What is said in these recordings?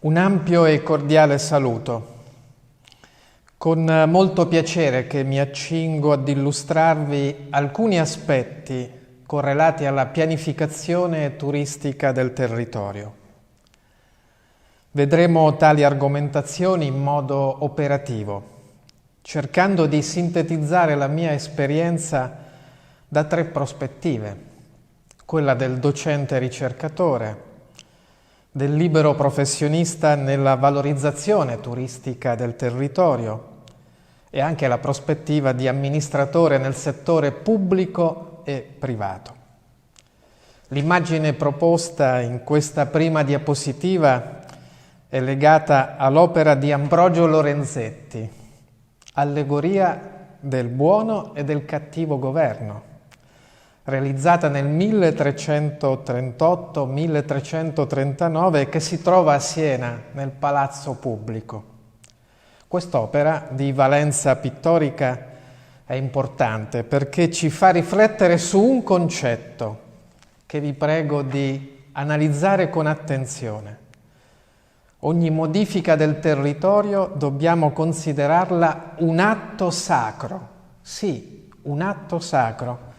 Un ampio e cordiale saluto. Con molto piacere che mi accingo ad illustrarvi alcuni aspetti correlati alla pianificazione turistica del territorio. Vedremo tali argomentazioni in modo operativo, cercando di sintetizzare la mia esperienza da tre prospettive: quella del docente ricercatore, del libero professionista nella valorizzazione turistica del territorio e anche la prospettiva di amministratore nel settore pubblico e privato. L'immagine proposta in questa prima diapositiva è legata all'opera di Ambrogio Lorenzetti, Allegoria del buono e del cattivo governo, realizzata nel 1338-1339 e che si trova a Siena, nel Palazzo Pubblico. Quest'opera di valenza pittorica è importante perché ci fa riflettere su un concetto che vi prego di analizzare con attenzione. Ogni modifica del territorio dobbiamo considerarla un atto sacro, sì, un atto sacro,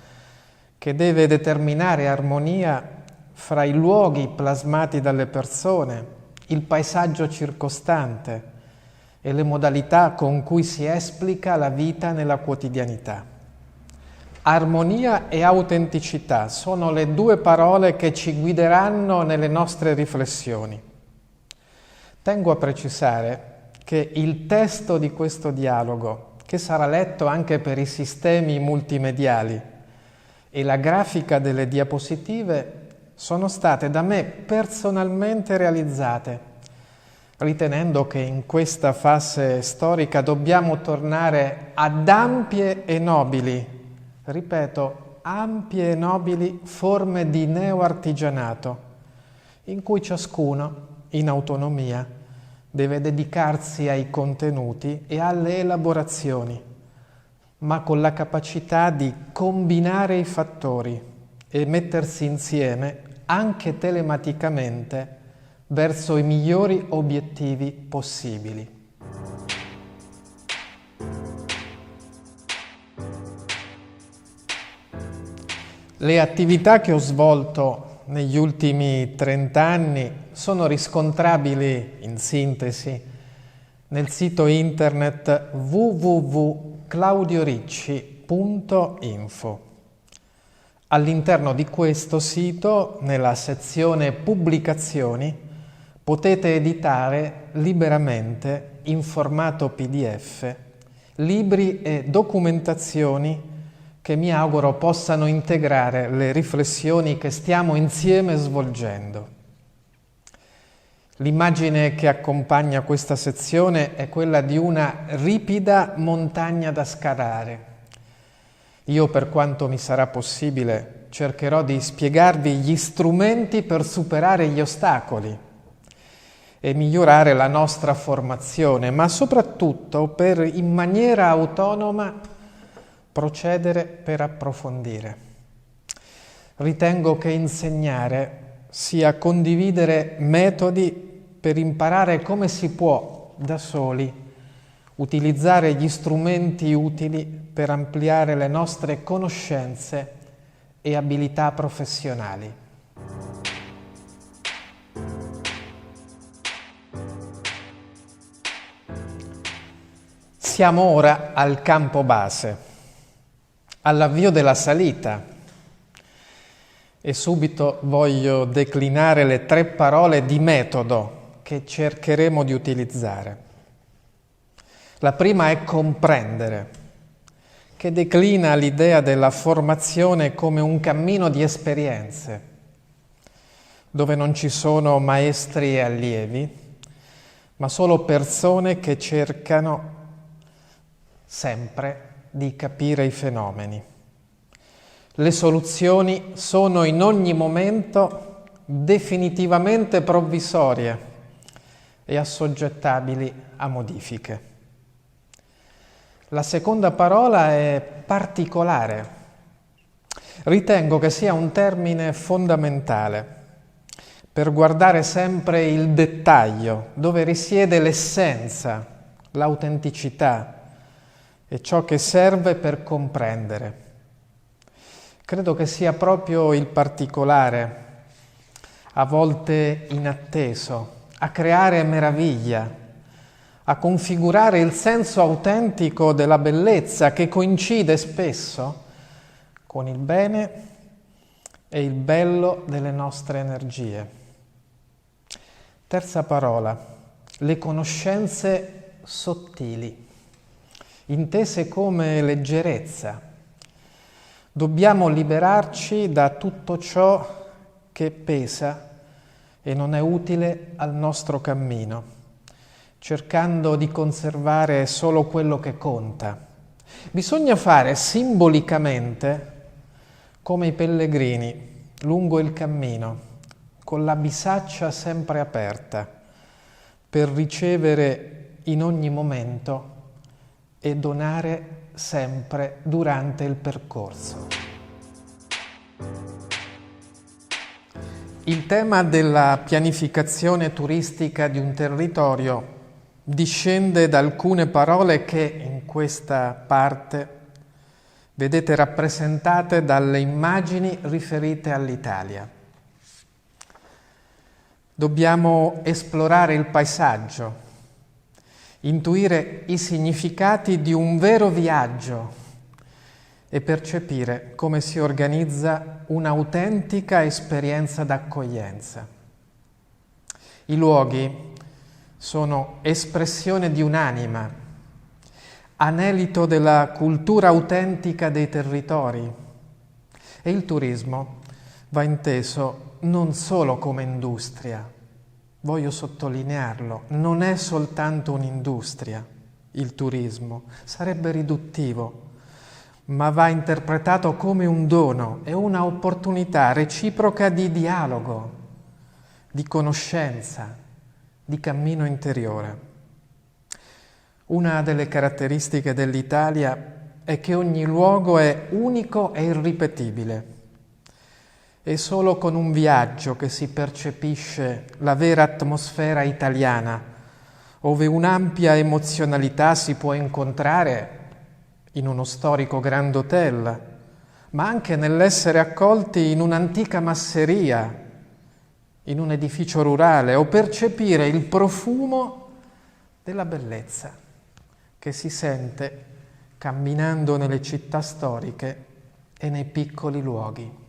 che deve determinare armonia fra i luoghi plasmati dalle persone, il paesaggio circostante e le modalità con cui si esplica la vita nella quotidianità. Armonia e autenticità sono le due parole che ci guideranno nelle nostre riflessioni. Tengo a precisare che il testo di questo dialogo, che sarà letto anche per i sistemi multimediali, e la grafica delle diapositive sono state da me personalmente realizzate, ritenendo che in questa fase storica dobbiamo tornare ad ampie e nobili, ripeto, ampie e nobili forme di neoartigianato, in cui ciascuno, in autonomia, deve dedicarsi ai contenuti e alle elaborazioni, ma con la capacità di combinare i fattori e mettersi insieme, anche telematicamente, verso i migliori obiettivi possibili. Le attività che ho svolto negli ultimi 30 anni sono riscontrabili, in sintesi, nel sito internet www.claudioricci.info. All'interno di questo sito, nella sezione Pubblicazioni, potete editare liberamente, in formato PDF, libri e documentazioni che mi auguro possano integrare le riflessioni che stiamo insieme svolgendo. L'immagine che accompagna questa sezione è quella di una ripida montagna da scalare. Io, per quanto mi sarà possibile, cercherò di spiegarvi gli strumenti per superare gli ostacoli e migliorare la nostra formazione, ma soprattutto per, in maniera autonoma, procedere per approfondire. Ritengo che insegnare sia condividere metodi per imparare come si può, da soli, utilizzare gli strumenti utili per ampliare le nostre conoscenze e abilità professionali. Siamo ora al campo base, all'avvio della salita, e subito voglio declinare le tre parole di metodo che cercheremo di utilizzare. La prima è comprendere, che declina l'idea della formazione come un cammino di esperienze, dove non ci sono maestri e allievi, ma solo persone che cercano sempre di capire i fenomeni. Le soluzioni sono in ogni momento definitivamente provvisorie e assoggettabili a modifiche. La seconda parola è particolare. Ritengo che sia un termine fondamentale per guardare sempre il dettaglio, dove risiede l'essenza, l'autenticità e ciò che serve per comprendere. Credo che sia proprio il particolare, a volte inatteso, a creare meraviglia, a configurare il senso autentico della bellezza che coincide spesso con il bene e il bello delle nostre energie. Terza parola, le conoscenze sottili, intese come leggerezza. Dobbiamo liberarci da tutto ciò che pesa e non è utile al nostro cammino, cercando di conservare solo quello che conta. Bisogna fare simbolicamente come i pellegrini lungo il cammino, con la bisaccia sempre aperta, per ricevere in ogni momento e donare sempre durante il percorso. Il tema della pianificazione turistica di un territorio discende da alcune parole che in questa parte vedete rappresentate dalle immagini riferite all'Italia. Dobbiamo esplorare il paesaggio, intuire i significati di un vero viaggio e percepire come si organizza un'autentica esperienza d'accoglienza. I luoghi sono espressione di un'anima, anelito della cultura autentica dei territori, e il turismo va inteso non solo come industria. Voglio sottolinearlo, non è soltanto un'industria il turismo, sarebbe riduttivo, ma va interpretato come un dono e una opportunità reciproca di dialogo, di conoscenza, di cammino interiore. Una delle caratteristiche dell'Italia è che ogni luogo è unico e irripetibile. È solo con un viaggio che si percepisce la vera atmosfera italiana, ove un'ampia emozionalità si può incontrare in uno storico Grand Hotel, ma anche nell'essere accolti in un'antica masseria, in un edificio rurale, o percepire il profumo della bellezza che si sente camminando nelle città storiche e nei piccoli luoghi.